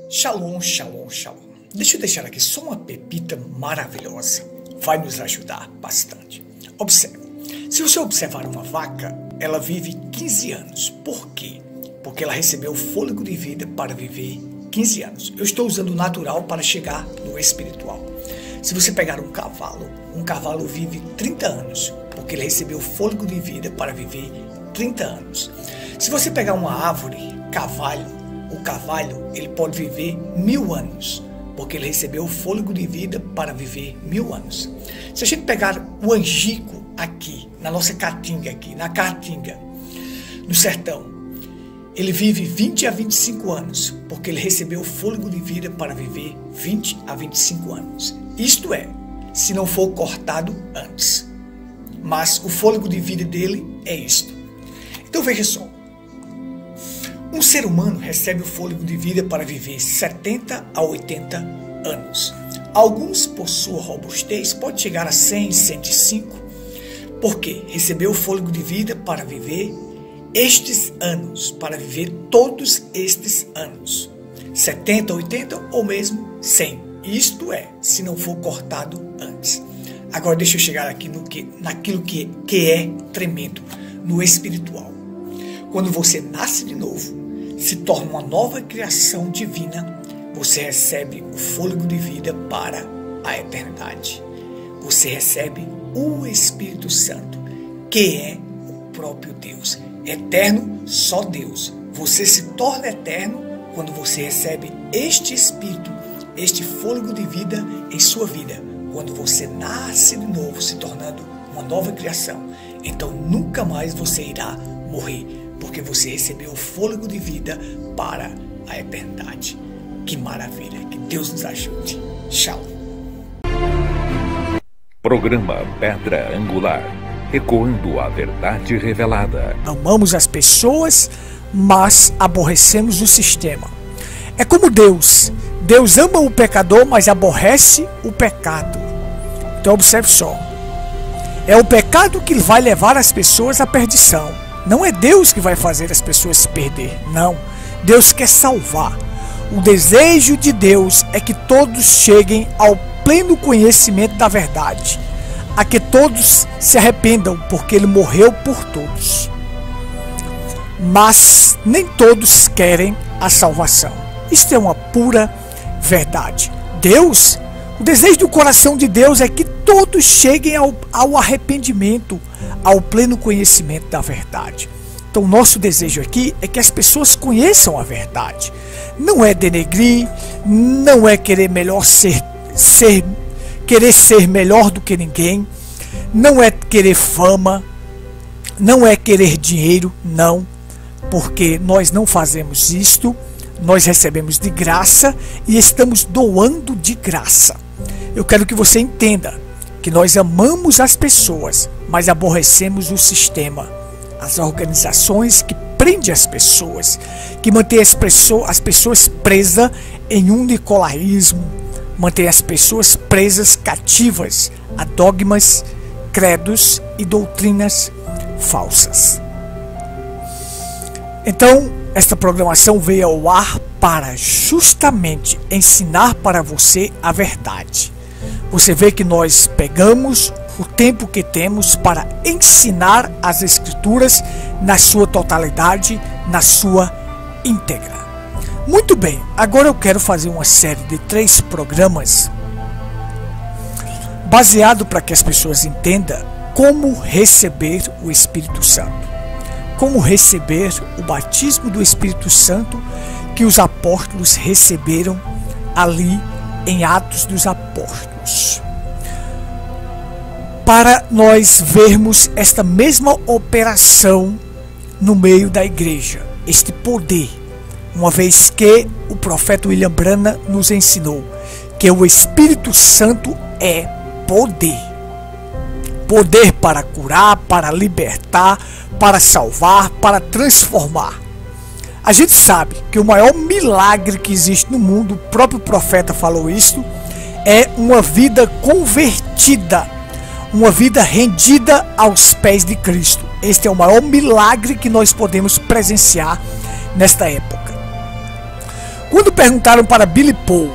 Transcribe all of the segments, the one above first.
Shalom, shalom, shalom. Deixa eu deixar aqui só uma pepita maravilhosa. Vai nos ajudar bastante. Observe. Se você observar uma vaca, ela vive 15 anos. Por quê? Porque ela recebeu o fôlego de vida para viver 15 anos. Eu estou usando o natural para chegar no espiritual. Se você pegar um cavalo vive 30 anos, porque ele recebeu o fôlego de vida para viver 30 anos. Se você pegar uma árvore, o cavalo ele pode viver 1000 anos, porque ele recebeu o fôlego de vida para viver 1000 anos. Se a gente pegar o angico aqui, na nossa caatinga aqui, na caatinga, no sertão, ele vive 20 a 25 anos, porque ele recebeu o fôlego de vida para viver 20 a 25 anos. Isto é, se não for cortado antes. Mas o fôlego de vida dele é isto. Então veja só. Um ser humano recebe o fôlego de vida para viver 70 a 80 anos. Alguns, por sua robustez, pode chegar a 100, 105, porque recebeu o fôlego de vida para viver estes anos, para viver todos estes anos. 70, 80 ou mesmo 100. Isto é, se não for cortado antes. Agora deixa eu chegar aqui naquilo que é tremendo, no espiritual. Quando você nasce de novo, se torna uma nova criação divina, você recebe o fôlego de vida para a eternidade. Você recebe o Espírito Santo, que é o próprio Deus. Eterno, só Deus. Você se torna eterno quando você recebe este Espírito, este fôlego de vida em sua vida. Quando você nasce de novo, se tornando uma nova criação. Então nunca mais você irá morrer, porque você recebeu o fôlego de vida para a eternidade. Que maravilha, que Deus nos ajude. Tchau. Programa Pedra Angular, ecoando a verdade revelada. Amamos as pessoas, mas aborrecemos o sistema. É como Deus. Deus ama o pecador, mas aborrece o pecado. Então observe só. É o pecado que vai levar as pessoas à perdição. Não é Deus que vai fazer as pessoas se perder. Não. Deus quer salvar. O desejo de Deus é que todos cheguem ao pleno conhecimento da verdade. A que todos se arrependam, porque Ele morreu por todos. Mas nem todos querem a salvação. Isto é uma pura verdade. Deus, o desejo do coração de Deus é que todos cheguem ao arrependimento, ao pleno conhecimento da verdade. Então o nosso desejo aqui é que as pessoas conheçam a verdade. Não é denegrir, não é querer querer ser melhor do que ninguém, não é querer fama, não é querer dinheiro, não, porque nós não fazemos isto. Nós recebemos de graça e estamos doando de graça. Eu quero que você entenda que nós amamos as pessoas, mas aborrecemos o sistema, as organizações que prendem as pessoas, que mantêm as pessoas presas em um nicolaísmo, mantêm as pessoas presas, cativas a dogmas, credos e doutrinas falsas. Então, esta programação veio ao ar para justamente ensinar para você a verdade. Você vê que nós pegamos o tempo que temos para ensinar as Escrituras na sua totalidade, na sua íntegra. Muito bem, agora eu quero fazer uma série de 3 programas baseado para que as pessoas entendam como receber o Espírito Santo. Como receber o batismo do Espírito Santo que os apóstolos receberam ali em Atos dos Apóstolos. Para nós vermos esta mesma operação no meio da igreja, este poder, uma vez que o profeta William Branham nos ensinou que o Espírito Santo é poder. Poder para curar, para libertar, para salvar, para transformar. A gente sabe que o maior milagre que existe no mundo, o próprio profeta falou isso, é uma vida convertida, uma vida rendida aos pés de Cristo. Este é o maior milagre que nós podemos presenciar nesta época. Quando perguntaram para Billy Paul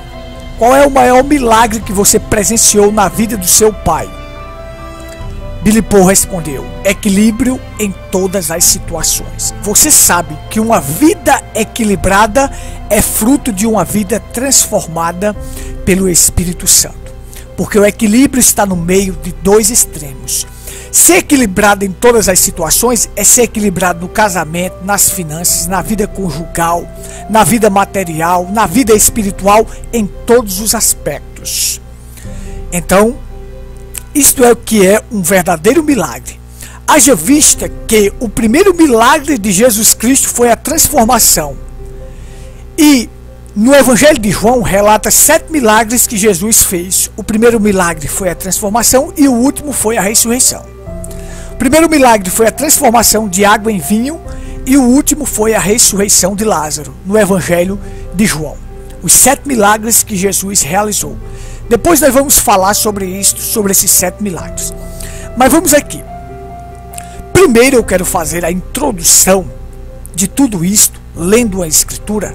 qual é o maior milagre que você presenciou na vida do seu pai, Billy Paul respondeu: equilíbrio em todas as situações. Você sabe que uma vida equilibrada é fruto de uma vida transformada pelo Espírito Santo, porque o equilíbrio está no meio de dois extremos. Ser equilibrado em todas as situações é ser equilibrado no casamento, nas finanças, na vida conjugal, na vida material, na vida espiritual, em todos os aspectos. Então, isto é o que é um verdadeiro milagre. Haja vista que o primeiro milagre de Jesus Cristo foi a transformação. E no Evangelho de João relata 7 milagres que Jesus fez. O primeiro milagre foi a transformação e o último foi a ressurreição. O primeiro milagre foi a transformação de água em vinho e o último foi a ressurreição de Lázaro, no Evangelho de João. Os 7 milagres que Jesus realizou. Depois nós vamos falar sobre isso, sobre esses 7 milagres. Mas vamos aqui. Primeiro eu quero fazer a introdução de tudo isto, lendo a Escritura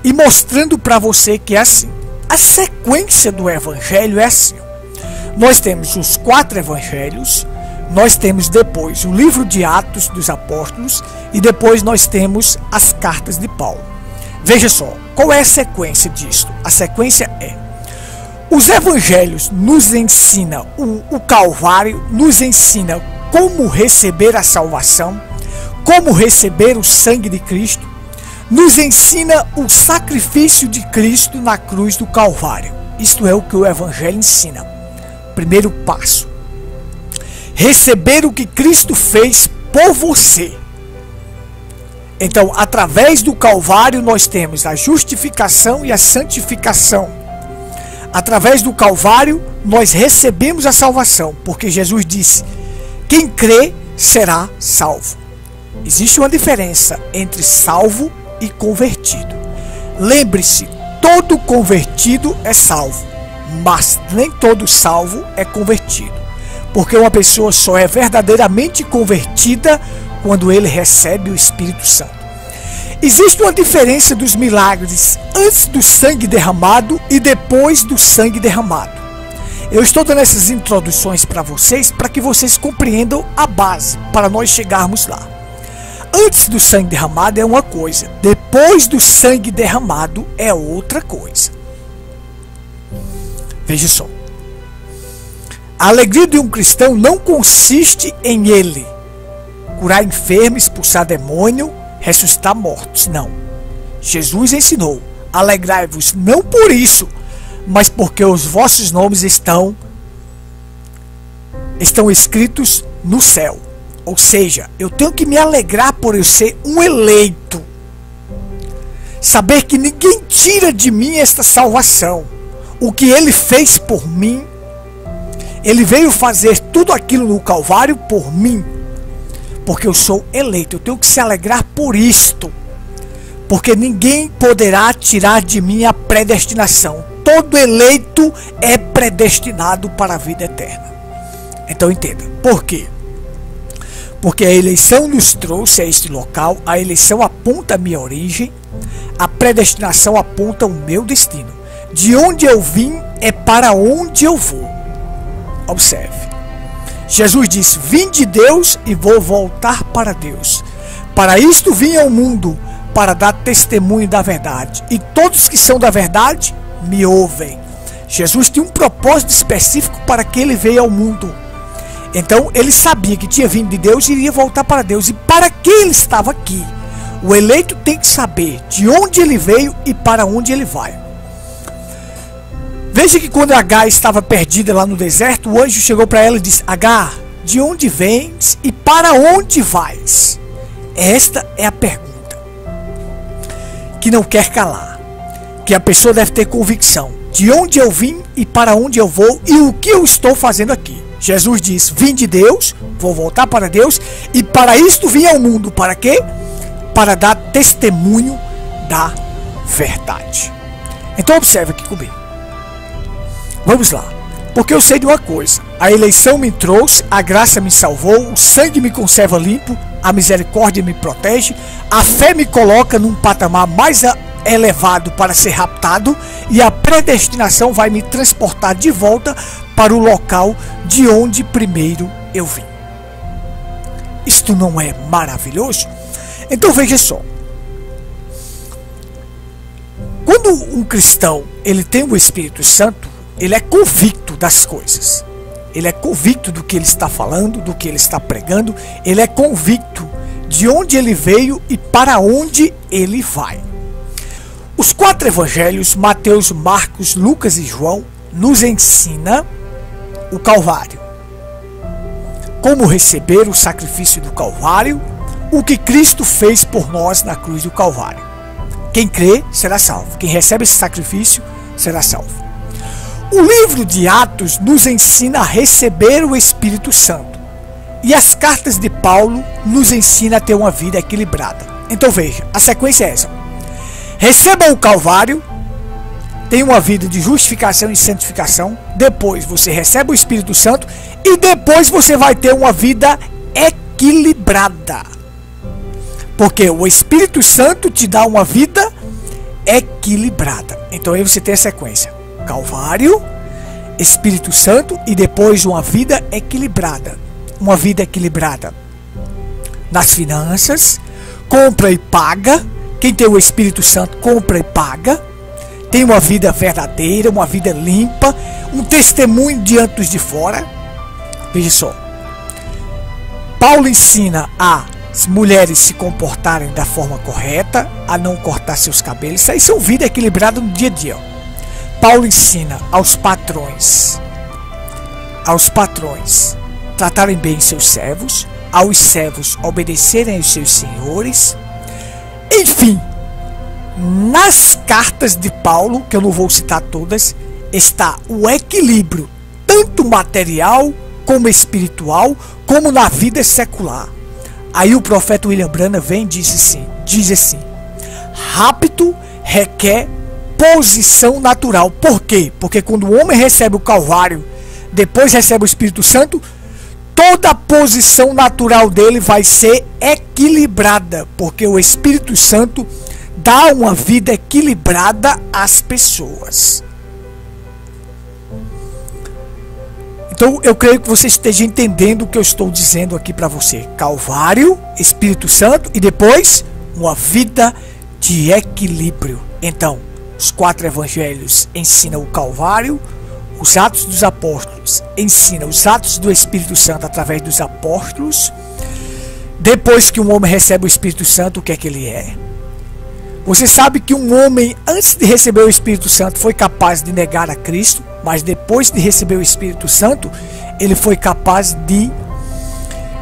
e mostrando para você que é assim. A sequência do Evangelho é assim. Nós temos os 4 Evangelhos, nós temos depois o livro de Atos dos Apóstolos e depois nós temos as cartas de Paulo. Veja só, qual é a sequência disto? A sequência é: os Evangelhos nos ensinam o Calvário, nos ensina como receber a salvação, como receber o sangue de Cristo, nos ensina o sacrifício de Cristo na cruz do Calvário. Isto é o que o Evangelho ensina. Primeiro passo: receber o que Cristo fez por você. Então, através do Calvário nós temos a justificação e a santificação. Através do Calvário nós recebemos a salvação, porque Jesus disse: quem crê será salvo. Existe uma diferença entre salvo e convertido. Lembre-se, todo convertido é salvo, mas nem todo salvo é convertido. Porque uma pessoa só é verdadeiramente convertida quando ele recebe o Espírito Santo. Existe uma diferença dos milagres antes do sangue derramado e depois do sangue derramado. Eu estou dando essas introduções para vocês para que vocês compreendam a base para nós chegarmos lá. Antes do sangue derramado é uma coisa, depois do sangue derramado é outra coisa. Veja só. A alegria de um cristão não consiste em ele curar enfermos, expulsar demônio, ressuscitar mortos. Não. Jesus ensinou: alegrai-vos não por isso, mas porque os vossos nomes estão escritos no céu. Ou seja, eu tenho que me alegrar por eu ser um eleito. Saber que ninguém tira de mim esta salvação. O que ele fez por mim, ele veio fazer tudo aquilo no Calvário por mim. Porque eu sou eleito, eu tenho que se alegrar por isto. Porque ninguém poderá tirar de mim a predestinação. Todo eleito é predestinado para a vida eterna. Então entenda, por quê? Porque a eleição nos trouxe a este local, a eleição aponta a minha origem, a predestinação aponta o meu destino. De onde eu vim é para onde eu vou. Observe. Jesus disse: vim de Deus e vou voltar para Deus. Para isto vim ao mundo, para dar testemunho da verdade. E todos que são da verdade me ouvem. Jesus tinha um propósito específico para que ele veio ao mundo. Então ele sabia que tinha vindo de Deus e iria voltar para Deus. E para que ele estava aqui? O eleito tem que saber de onde ele veio e para onde ele vai. Veja que quando Agar estava perdida lá no deserto, o anjo chegou para ela e disse: Agar, de onde vens e para onde vais? Esta é a pergunta que não quer calar, que a pessoa deve ter convicção. De onde eu vim e para onde eu vou e o que eu estou fazendo aqui? Jesus diz: vim de Deus, vou voltar para Deus e para isto vim ao mundo. Para quê? Para dar testemunho da verdade. Então observe aqui comigo. Vamos lá. Porque eu sei de uma coisa: a eleição me trouxe, a graça me salvou, o sangue me conserva limpo, a misericórdia me protege, a fé me coloca num patamar mais é levado para ser raptado e a predestinação vai me transportar de volta para o local de onde primeiro eu vim. Isto não é maravilhoso? Então veja só. Quando um cristão ele tem o Espírito Santo, ele é convicto das coisas. Ele é convicto do que ele está falando, do que ele está pregando. Ele é convicto de onde ele veio e para onde ele vai. Os 4 evangelhos, Mateus, Marcos, Lucas e João, nos ensina o Calvário. Como receber o sacrifício do Calvário, o que Cristo fez por nós na cruz do Calvário. Quem crê será salvo. Quem recebe esse sacrifício será salvo. O livro de Atos nos ensina a receber o Espírito Santo. E as cartas de Paulo nos ensinam a ter uma vida equilibrada. Então veja, a sequência é essa. Receba o Calvário, tenha uma vida de justificação e santificação. Depois você recebe o Espírito Santo e depois você vai ter uma vida equilibrada. Porque o Espírito Santo te dá uma vida equilibrada. Então aí você tem a sequência. Calvário, Espírito Santo e depois uma vida equilibrada. Uma vida equilibrada nas finanças, compra e paga. Quem tem o Espírito Santo compra e paga. Tem uma vida verdadeira, uma vida limpa, um testemunho diante dos de fora. Veja só. Paulo ensina as mulheres se comportarem da forma correta, a não cortar seus cabelos. Isso aí são vida equilibrada no dia a dia. Paulo ensina aos patrões tratarem bem seus servos, aos servos obedecerem aos seus senhores. Enfim, nas cartas de Paulo, que eu não vou citar todas, está o equilíbrio, tanto material como espiritual, como na vida secular. Aí o profeta William Branham vem e diz assim: rapto requer posição natural. Por quê? Porque quando o homem recebe o Calvário, depois recebe o Espírito Santo, toda a posição natural dele vai ser equilibrada, porque o Espírito Santo dá uma vida equilibrada às pessoas. Então eu creio que você esteja entendendo o que eu estou dizendo aqui para você. Calvário, Espírito Santo e depois uma vida de equilíbrio. Então, os 4 evangelhos ensinam o Calvário, os Atos dos Apóstolos ensinam os Atos do Espírito Santo através dos apóstolos. Depois que um homem recebe o Espírito Santo, o que é que ele é? Você sabe que um homem, antes de receber o Espírito Santo, foi capaz de negar a Cristo, mas depois de receber o Espírito Santo, ele foi capaz de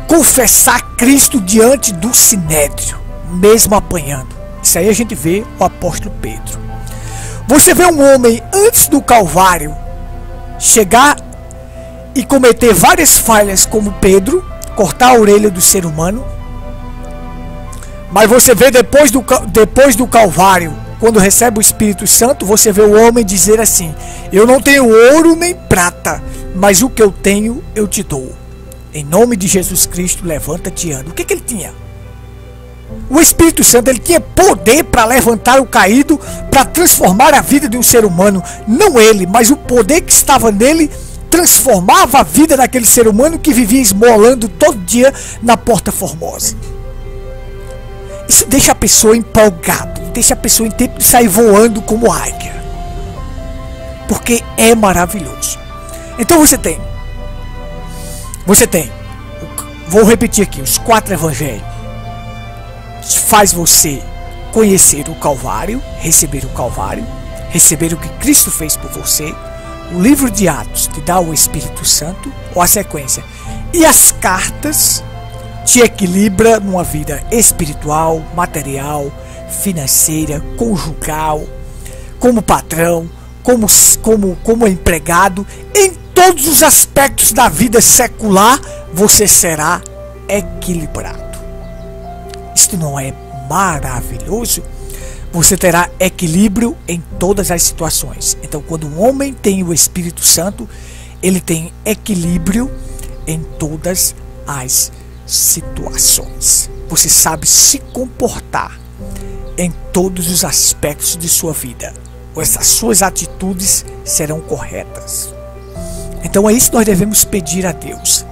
confessar Cristo diante do sinédrio, mesmo apanhando. Isso aí a gente vê o apóstolo Pedro. Você vê um homem antes do Calvário chegar e cometer várias falhas como Pedro, cortar a orelha do ser humano. Mas você vê depois do Calvário, quando recebe o Espírito Santo, você vê o homem dizer assim: eu não tenho ouro nem prata, mas o que eu tenho eu te dou. Em nome de Jesus Cristo, levanta-te e anda. O que ele tinha? O Espírito Santo, ele tinha poder para levantar o caído, para transformar a vida de um ser humano. Não ele, mas o poder que estava nele transformava a vida daquele ser humano que vivia esmolando todo dia na Porta Formosa. Isso deixa a pessoa empolgada, deixa a pessoa em tempo de sair voando como águia. Porque é maravilhoso. Então você tem, vou repetir aqui, os 4 evangelhos. Faz você conhecer o Calvário, receber o que Cristo fez por você. O livro de Atos te dá o Espírito Santo, ou a sequência. E as cartas te equilibra numa vida espiritual, material, financeira, conjugal, como patrão, como empregado. Em todos os aspectos da vida secular, você será equilibrado. Isto não é maravilhoso? Você terá equilíbrio em todas as situações. Então, quando um homem tem o Espírito Santo, ele tem equilíbrio em todas as situações. Você sabe se comportar em todos os aspectos de sua vida. As suas atitudes serão corretas. Então é isso que nós devemos pedir a Deus.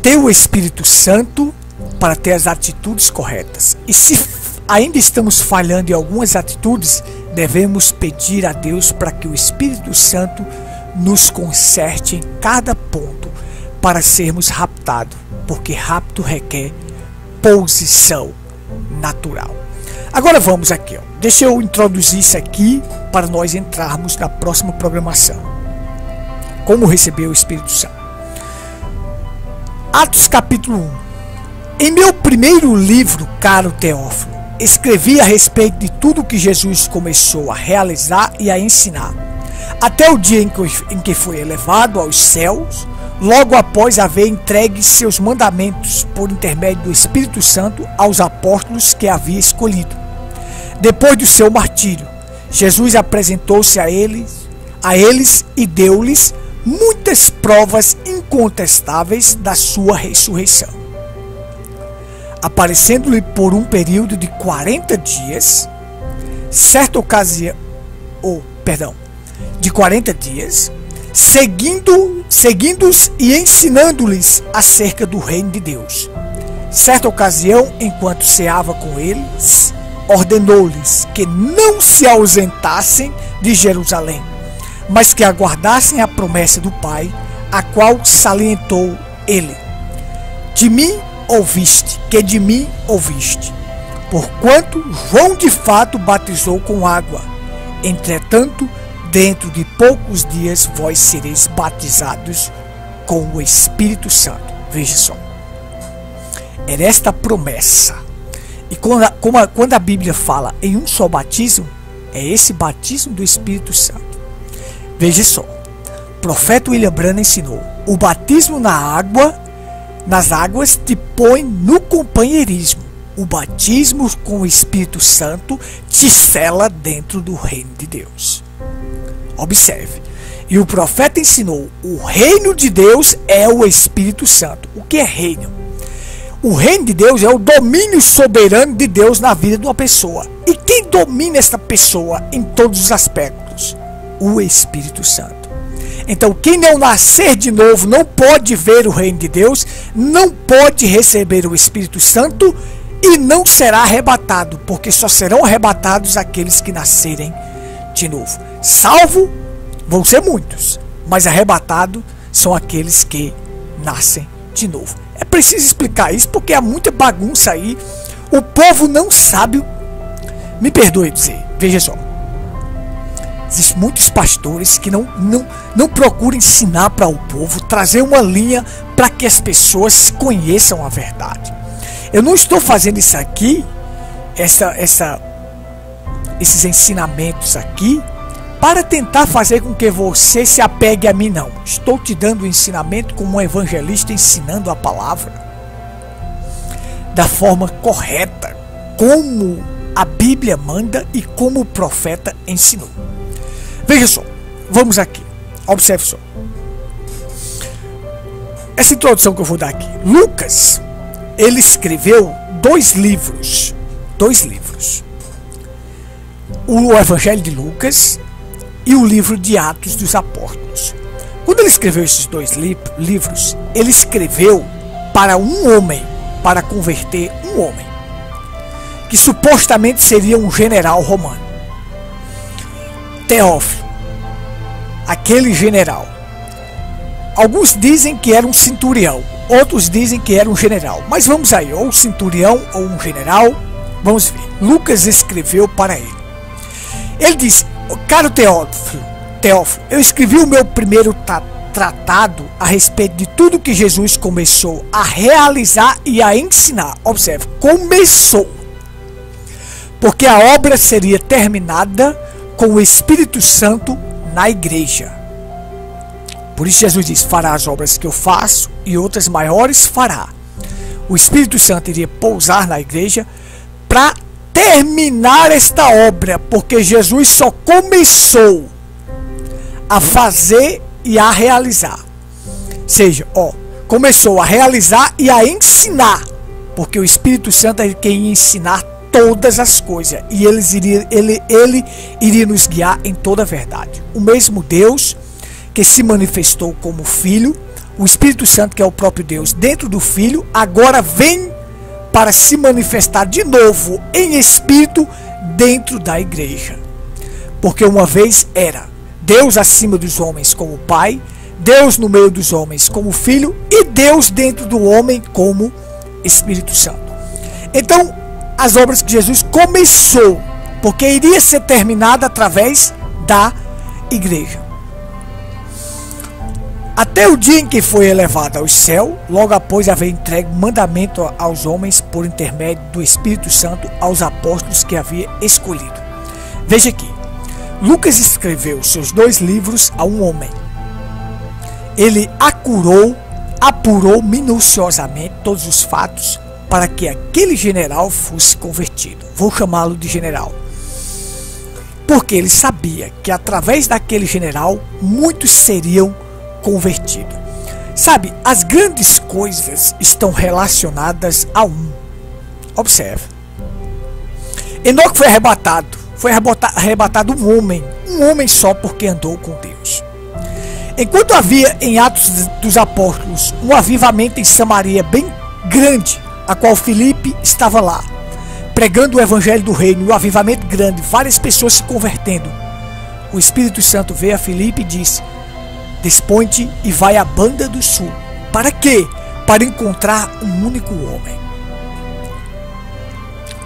Ter o Espírito Santo para ter as atitudes corretas. E se ainda estamos falhando em algumas atitudes, devemos pedir a Deus para que o Espírito Santo nos conserte em cada ponto para sermos raptados, porque rapto requer posição natural. Agora vamos aqui, deixa eu introduzir isso aqui para nós entrarmos na próxima programação. Como receber o Espírito Santo? Atos capítulo 1. Em meu primeiro livro, caro Teófilo, escrevi a respeito de tudo que Jesus começou a realizar e a ensinar, até o dia em que foi elevado aos céus, logo após haver entregue seus mandamentos por intermédio do Espírito Santo aos apóstolos que havia escolhido. Depois do seu martírio, Jesus apresentou-se a eles e deu-lhes muitas provas incontestáveis da sua ressurreição. Aparecendo-lhe por um período de 40 dias, de 40 dias, seguindo-os e ensinando-lhes acerca do reino de Deus. Certa ocasião, enquanto ceava com eles, ordenou-lhes que não se ausentassem de Jerusalém, mas que aguardassem a promessa do Pai, a qual salientou ele: de mim ouviste, porquanto João de fato batizou com água, entretanto, dentro de poucos dias vós sereis batizados com o Espírito Santo. Veja só, era esta promessa. E quando a Bíblia fala em um só batismo, é esse batismo do Espírito Santo. Veja só, o profeta William Branham ensinou: o batismo nas águas te põe no companheirismo. O batismo com o Espírito Santo te sela dentro do reino de Deus. Observe. E o profeta ensinou: o reino de Deus é o Espírito Santo. O que é reino? O reino de Deus é o domínio soberano de Deus na vida de uma pessoa. E quem domina esta pessoa em todos os aspectos? O Espírito Santo. Então, quem não nascer de novo não pode ver o reino de Deus, não pode receber o Espírito Santo e não será arrebatado, porque só serão arrebatados aqueles que nascerem de novo. Salvo vão ser muitos, mas arrebatados são aqueles que nascem de novo. É preciso explicar isso porque há muita bagunça aí. O povo não sabe. Me perdoe dizer, veja só. Existem muitos pastores que não procuram ensinar para o povo, trazer uma linha para que as pessoas conheçam a verdade. Eu não estou fazendo isso aqui, esses ensinamentos aqui, para tentar fazer com que você se apegue a mim, não. Estou te dando o ensinamento como um evangelista ensinando a palavra da forma correta, como a Bíblia manda e como o profeta ensinou. Veja só, vamos aqui, observe só. Essa introdução que eu vou dar aqui. Lucas, ele escreveu dois livros. O Evangelho de Lucas e o livro de Atos dos Apóstolos. Quando ele escreveu esses dois livros, ele escreveu para um homem, para converter um homem, que supostamente seria um general romano. Teófilo, aquele general. Alguns dizem que era um centurião, outros dizem que era um general. Mas vamos aí, ou um centurião ou um general, vamos ver. Lucas escreveu para ele. Ele diz: caro Teófilo, eu escrevi o meu primeiro tratado a respeito de tudo que Jesus começou a realizar e a ensinar. Observe, começou. Porque a obra seria terminada com o Espírito Santo na igreja. Por isso Jesus diz: fará as obras que eu faço e outras maiores fará. O Espírito Santo iria pousar na igreja para terminar esta obra, porque Jesus só começou a fazer e a realizar. Ou seja, começou a realizar e a ensinar porque o Espírito Santo é quem ia ensinar todas as coisas, e ele iria nos guiar em toda a verdade. O mesmo Deus que se manifestou como Filho, o Espírito Santo, que é o próprio Deus dentro do Filho, agora vem para se manifestar de novo em Espírito dentro da igreja. Porque uma vez era Deus acima dos homens como Pai, Deus no meio dos homens como Filho, e Deus dentro do homem como Espírito Santo. Então, as obras que Jesus começou, porque iria ser terminada através da igreja. Até o dia em que foi elevado ao céu, logo após haver entregue mandamento aos homens por intermédio do Espírito Santo aos apóstolos que havia escolhido. Veja aqui, Lucas escreveu seus 2 livros a um homem. Ele apurou minuciosamente todos os fatos para que aquele general fosse convertido. Vou chamá-lo de general. Porque ele sabia que através daquele general muitos seriam convertidos. Sabe, as grandes coisas estão relacionadas a um. Observe. Enoque foi arrebatado um homem só, porque andou com Deus. Enquanto havia em Atos dos Apóstolos um avivamento em Samaria bem grande, a qual Filipe estava lá, pregando o evangelho do reino, e o avivamento grande, várias pessoas se convertendo, o Espírito Santo veio a Filipe e disse: Desponte e vai à Banda do Sul. Para quê? Para encontrar um único homem.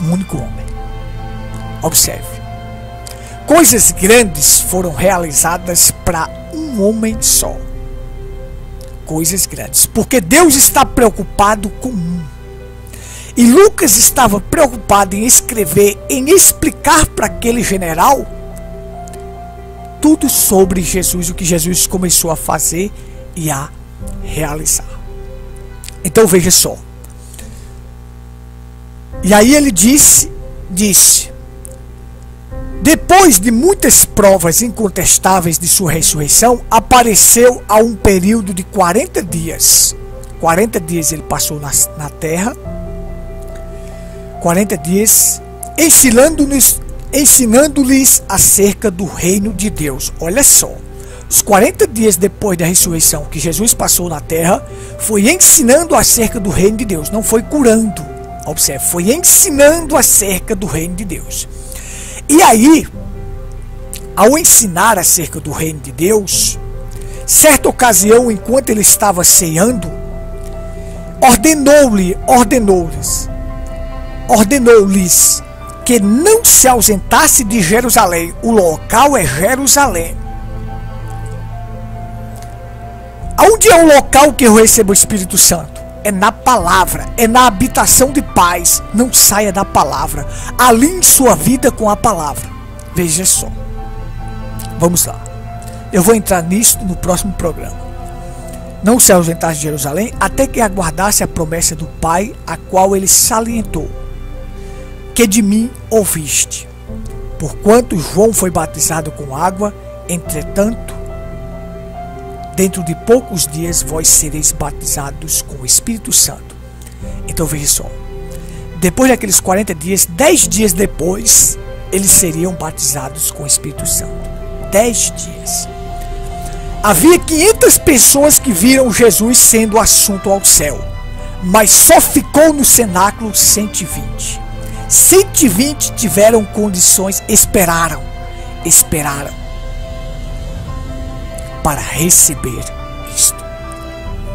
Um único homem. Observe. Coisas grandes foram realizadas para um homem só. Coisas grandes. Porque Deus está preocupado com um. E Lucas estava preocupado em escrever, em explicar para aquele general tudo sobre Jesus, o que Jesus começou a fazer e a realizar. Então veja só. E aí ele disse, depois de muitas provas incontestáveis de sua ressurreição, apareceu a um período de 40 dias. 40 dias ele passou na terra. 40 dias ensinando-lhes acerca do reino de Deus. Olha só, os 40 dias depois da ressurreição que Jesus passou na terra, foi ensinando acerca do reino de Deus, não foi curando. Observe, foi ensinando acerca do reino de Deus. E aí, ao ensinar acerca do reino de Deus, certa ocasião, enquanto ele estava ceando, ordenou-lhes que não se ausentasse de Jerusalém. O local é Jerusalém. Aonde é o local que eu recebo o Espírito Santo? É na palavra, é na habitação de paz. Não saia da palavra. Alinhe sua vida com a palavra. Veja só. Vamos lá. Eu vou entrar nisso no próximo programa. Não se ausentasse de Jerusalém até que aguardasse a promessa do Pai, a qual ele salientou: que de mim ouviste. Porquanto João foi batizado com água, entretanto, dentro de poucos dias vós sereis batizados com o Espírito Santo. Então veja só. Depois daqueles 40 dias, 10 dias depois, eles seriam batizados com o Espírito Santo. 10 dias. Havia 500 pessoas que viram Jesus sendo assunto ao céu, mas só ficou no cenáculo 120. 120 tiveram condições, esperaram para receber isto.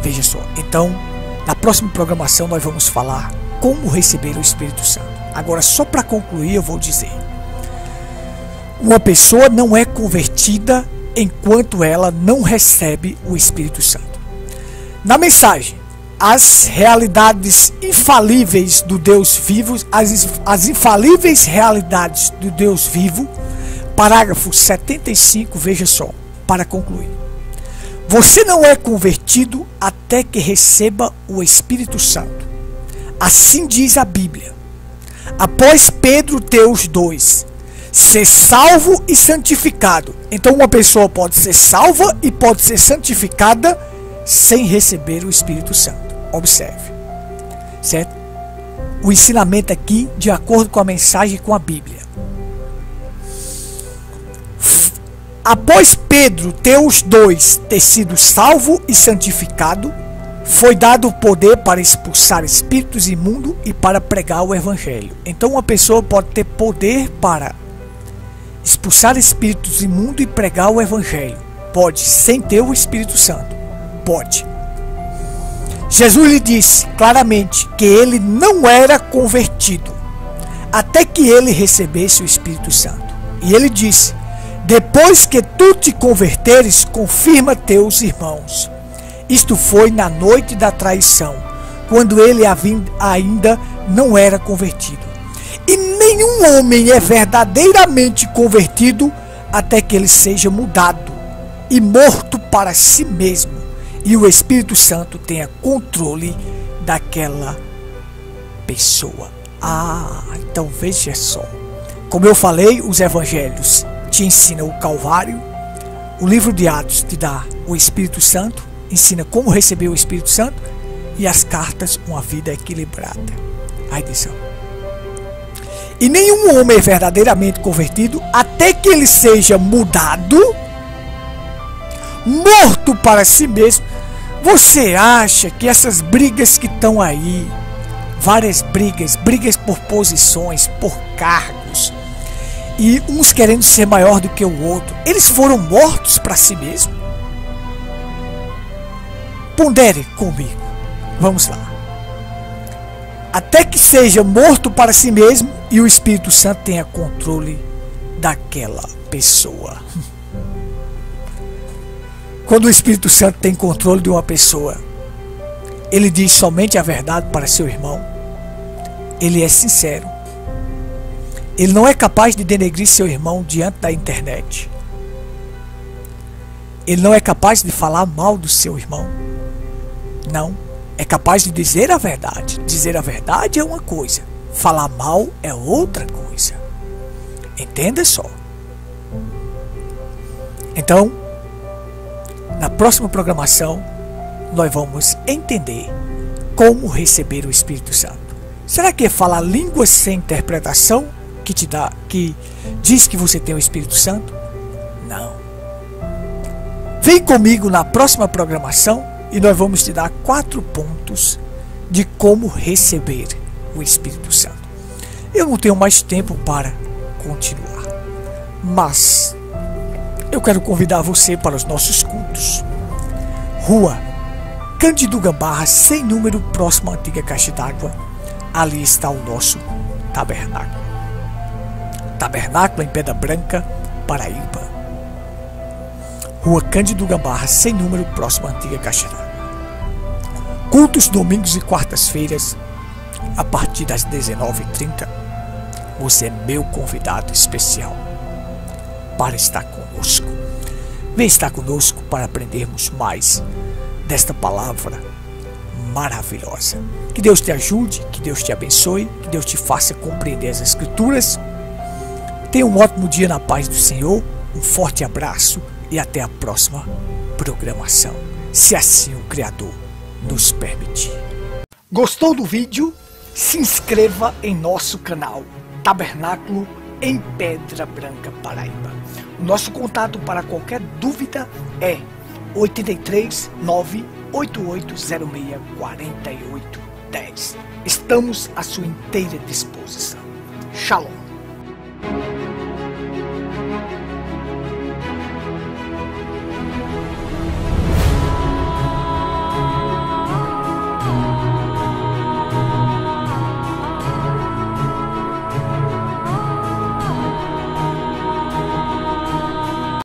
Veja só, então, na próxima programação nós vamos falar como receber o Espírito Santo. Agora, só para concluir, eu vou dizer: uma pessoa não é convertida enquanto ela não recebe o Espírito Santo. Na mensagem, as realidades infalíveis do Deus vivo, as infalíveis realidades do Deus vivo, parágrafo 75, veja só, para concluir. Você não é convertido até que receba o Espírito Santo. Assim diz a Bíblia. Após Pedro Teus 2, ser salvo e santificado. Então uma pessoa pode ser salva e pode ser santificada sem receber o Espírito Santo. Observe, certo? o ensinamento aqui de acordo com a mensagem, com a Bíblia. Após Pedro ter os dois ter sido salvo e santificado, foi dado o poder para expulsar espíritos imundos e para pregar o evangelho. Então uma pessoa pode ter poder para expulsar espíritos imundos e pregar o evangelho. Pode, sem ter o Espírito Santo. Pode. Jesus lhe disse claramente que ele não era convertido até que ele recebesse o Espírito Santo. E ele disse: depois que tu te converteres, confirma teus irmãos. Isto foi na noite da traição, quando ele ainda não era convertido. E nenhum homem é verdadeiramente convertido até que ele seja mudado e morto para si mesmo, e o Espírito Santo tenha controle daquela pessoa. Então veja só. Como eu falei, os evangelhos te ensinam o Calvário, o livro de Atos te dá o Espírito Santo, ensina como receber o Espírito Santo, e as cartas, uma vida equilibrada. Aí diz: e nenhum homem é verdadeiramente convertido até que ele seja mudado, morto para si mesmo. Você acha que essas brigas que estão aí, várias brigas por posições, por cargos, e uns querendo ser maior do que o outro, eles foram mortos para si mesmo? Pondere comigo. Vamos lá. Até que seja morto para si mesmo e o Espírito Santo tenha controle daquela pessoa. Quando o Espírito Santo tem controle de uma pessoa, ele diz somente a verdade para seu irmão. Ele é sincero. Ele não é capaz de denegrir seu irmão diante da internet. Ele não é capaz de falar mal do seu irmão. Não. É capaz de dizer a verdade. Dizer a verdade é uma coisa, falar mal é outra coisa. Entenda só. Então, na próxima programação, nós vamos entender como receber o Espírito Santo. Será que é falar línguas sem interpretação que diz que você tem o Espírito Santo? Não. Vem comigo na próxima programação e nós vamos te dar 4 pontos de como receber o Espírito Santo. Eu não tenho mais tempo para continuar, mas eu quero convidar você para os nossos cultos. Rua Cândido Gambarra, sem número, próximo à antiga Caixa d'Água. Ali está o nosso tabernáculo. Tabernáculo em Pedra Branca, Paraíba. Rua Cândido Gambarra, sem número, próximo à antiga Caixa d'Água. Cultos domingos e quartas-feiras, a partir das 19h30. Você é meu convidado especial para estar conosco. Vem estar conosco para aprendermos mais desta palavra maravilhosa. Que Deus te ajude, que Deus te abençoe, que Deus te faça compreender as Escrituras. Tenha um ótimo dia na paz do Senhor, um forte abraço e até a próxima programação, se assim o Criador nos permitir. Gostou do vídeo? Se inscreva em nosso canal Tabernáculo em Pedra Branca, Paraíba. O nosso contato para qualquer dúvida é 83 98806 4810. Estamos à sua inteira disposição. Shalom.